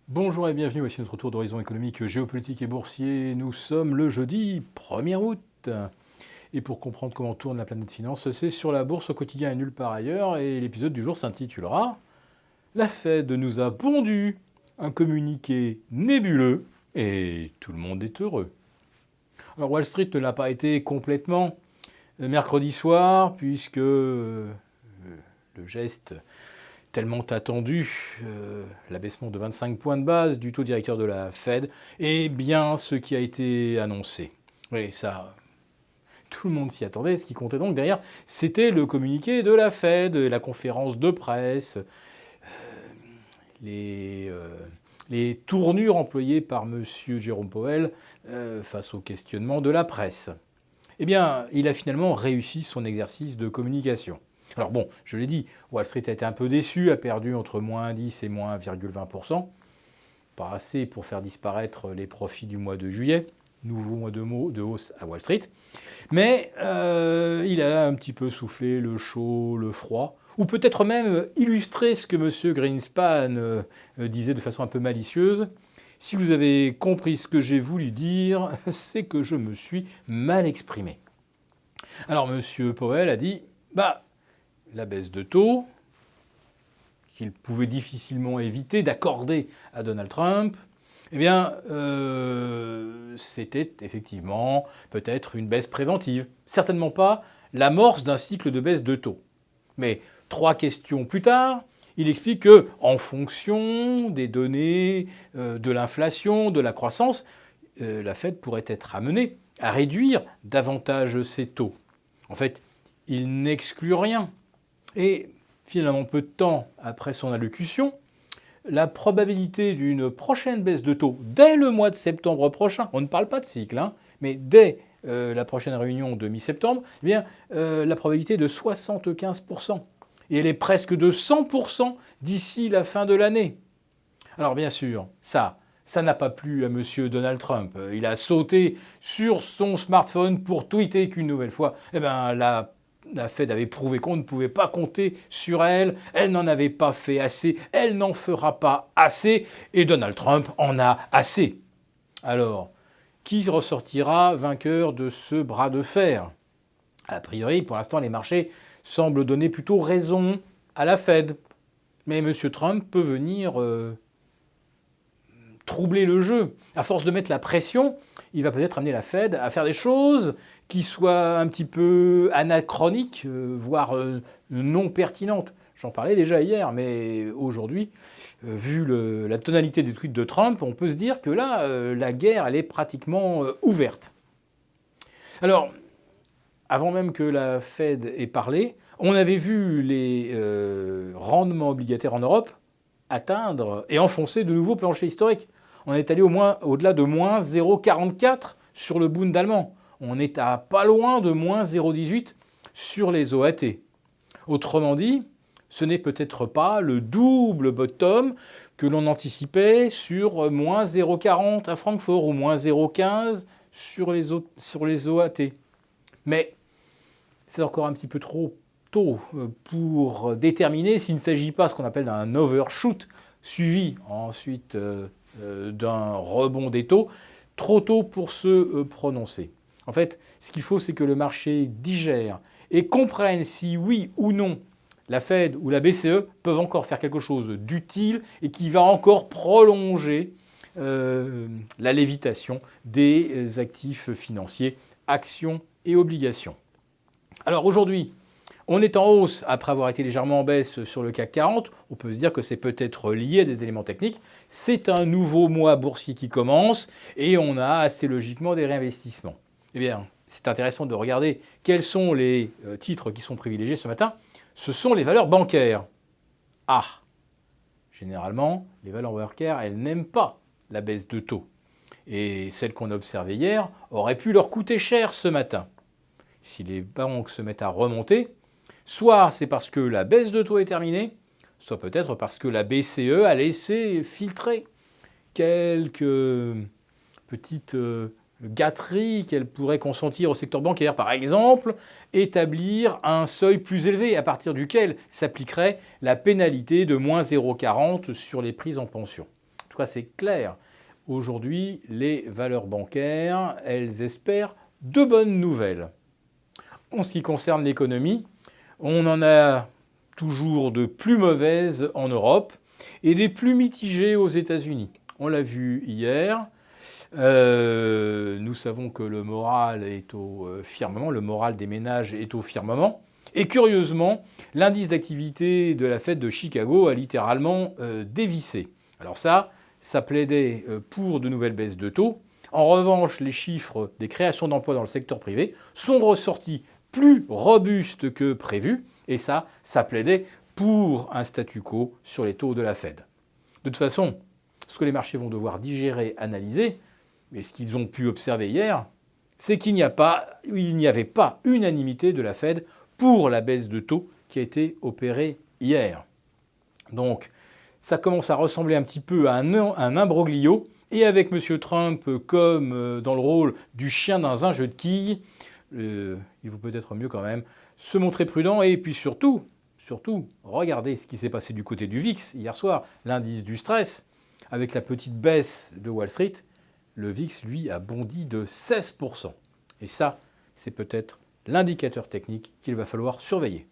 Bonjour et bienvenue, voici notre tour d'horizon économique, géopolitique et boursier. Nous sommes le jeudi 1er août. Et pour comprendre comment tourne la planète finance, c'est sur la bourse au quotidien et nulle part ailleurs. Et l'épisode du jour s'intitulera La Fed nous a pondu un communiqué nébuleux et tout le monde est heureux. Alors Wall Street ne l'a pas été complètement mercredi soir, puisque le geste tellement attendu, l'abaissement de 25 points de base du taux directeur de la Fed, est bien ce qui a été annoncé. Oui, ça, tout le monde s'y attendait. Ce qui comptait donc derrière, c'était le communiqué de la Fed, la conférence de presse, les tournures employées par M. Jérôme Powell face au questionnement de la presse. Eh bien, il a finalement réussi son exercice de communication. Alors bon, je l'ai dit, Wall Street a été un peu déçu, a perdu entre moins 10 et moins 1,20%. Pas assez pour faire disparaître les profits du mois de juillet, nouveau mois de hausse à Wall Street. Mais il a un petit peu soufflé le chaud, le froid, ou peut-être même illustré ce que M. Greenspan disait de façon un peu malicieuse. Si vous avez compris ce que j'ai voulu dire, c'est que je me suis mal exprimé. Alors M. Powell a dit, la baisse de taux, qu'il pouvait difficilement éviter d'accorder à Donald Trump, eh bien, c'était effectivement peut-être une baisse préventive. Certainement pas l'amorce d'un cycle de baisse de taux. Mais 3 questions plus tard, il explique que, en fonction des données de l'inflation, de la croissance, la Fed pourrait être amenée à réduire davantage ses taux. En fait, il n'exclut rien. Et finalement, peu de temps après son allocution, la probabilité d'une prochaine baisse de taux dès le mois de septembre prochain, on ne parle pas de cycle, mais dès la prochaine réunion de mi-septembre, eh bien, la probabilité est de 75%. Et elle est presque de 100% d'ici la fin de l'année. Alors bien sûr, ça n'a pas plu à M. Donald Trump. Il a sauté sur son smartphone pour tweeter qu'une nouvelle fois, la Fed avait prouvé qu'on ne pouvait pas compter sur elle, elle n'en avait pas fait assez, elle n'en fera pas assez, et Donald Trump en a assez. Alors, qui ressortira vainqueur de ce bras de fer? A priori, pour l'instant, les marchés semblent donner plutôt raison à la Fed. Mais M. Trump peut venir troubler le jeu. À force de mettre la pression, il va peut-être amener la Fed à faire des choses qui soient un petit peu anachroniques, voire non pertinentes. J'en parlais déjà hier, mais aujourd'hui, vu la tonalité des tweets de Trump, on peut se dire que là, la guerre, elle est pratiquement ouverte. Alors, avant même que la Fed ait parlé, on avait vu les rendements obligataires en Europe atteindre et enfoncer de nouveaux planchers historiques. On est allé au-delà de moins 0,44 sur le Bund allemand. On est à pas loin de moins 0,18 sur les OAT. Autrement dit, ce n'est peut-être pas le double bottom que l'on anticipait sur moins 0,40 à Francfort ou moins 0,15 sur les OAT. Mais c'est encore un petit peu trop tôt pour déterminer s'il ne s'agit pas de ce qu'on appelle d'un overshoot, suivi ensuite d'un rebond des taux, trop tôt pour se prononcer. En fait, ce qu'il faut, c'est que le marché digère et comprenne si oui ou non la Fed ou la BCE peuvent encore faire quelque chose d'utile et qui va encore prolonger la lévitation des actifs financiers, actions et obligations. Alors aujourd'hui, on est en hausse après avoir été légèrement en baisse sur le CAC 40. On peut se dire que c'est peut-être lié à des éléments techniques. C'est un nouveau mois boursier qui commence et on a assez logiquement des réinvestissements. Eh bien, c'est intéressant de regarder quels sont les titres qui sont privilégiés ce matin. Ce sont les valeurs bancaires. Ah, généralement, les valeurs bancaires, elles n'aiment pas la baisse de taux. Et celles qu'on a observées hier auraient pu leur coûter cher ce matin. Si les banques se mettent à remonter, soit c'est parce que la baisse de taux est terminée, soit peut-être parce que la BCE a laissé filtrer quelques petites gâteries qu'elle pourrait consentir au secteur bancaire. Par exemple, établir un seuil plus élevé à partir duquel s'appliquerait la pénalité de moins 0,40 sur les prises en pension. tout cas, c'est clair. Aujourd'hui, les valeurs bancaires, elles espèrent de bonnes nouvelles. En ce qui concerne l'économie, on en a toujours de plus mauvaises en Europe et des plus mitigées aux États-Unis. On l'a vu hier. Nous savons que le moral est au firmament, le moral des ménages est au firmament. Et curieusement, l'indice d'activité de la Fed de Chicago a littéralement dévissé. Alors ça plaidait pour de nouvelles baisses de taux. En revanche, les chiffres des créations d'emplois dans le secteur privé sont ressortis plus robustes que prévu. Et ça plaidait pour un statu quo sur les taux de la Fed. De toute façon, ce que les marchés vont devoir digérer, analyser, mais ce qu'ils ont pu observer hier, c'est qu'il n'y avait pas unanimité de la Fed pour la baisse de taux qui a été opérée hier. Donc, ça commence à ressembler un petit peu à un imbroglio. Et avec M. Trump comme dans le rôle du chien dans un jeu de quilles, il vaut peut-être mieux quand même se montrer prudent et puis surtout, regardez ce qui s'est passé du côté du VIX hier soir, l'indice du stress. Avec la petite baisse de Wall Street, le VIX, lui, a bondi de 16%. Et ça, c'est peut-être l'indicateur technique qu'il va falloir surveiller.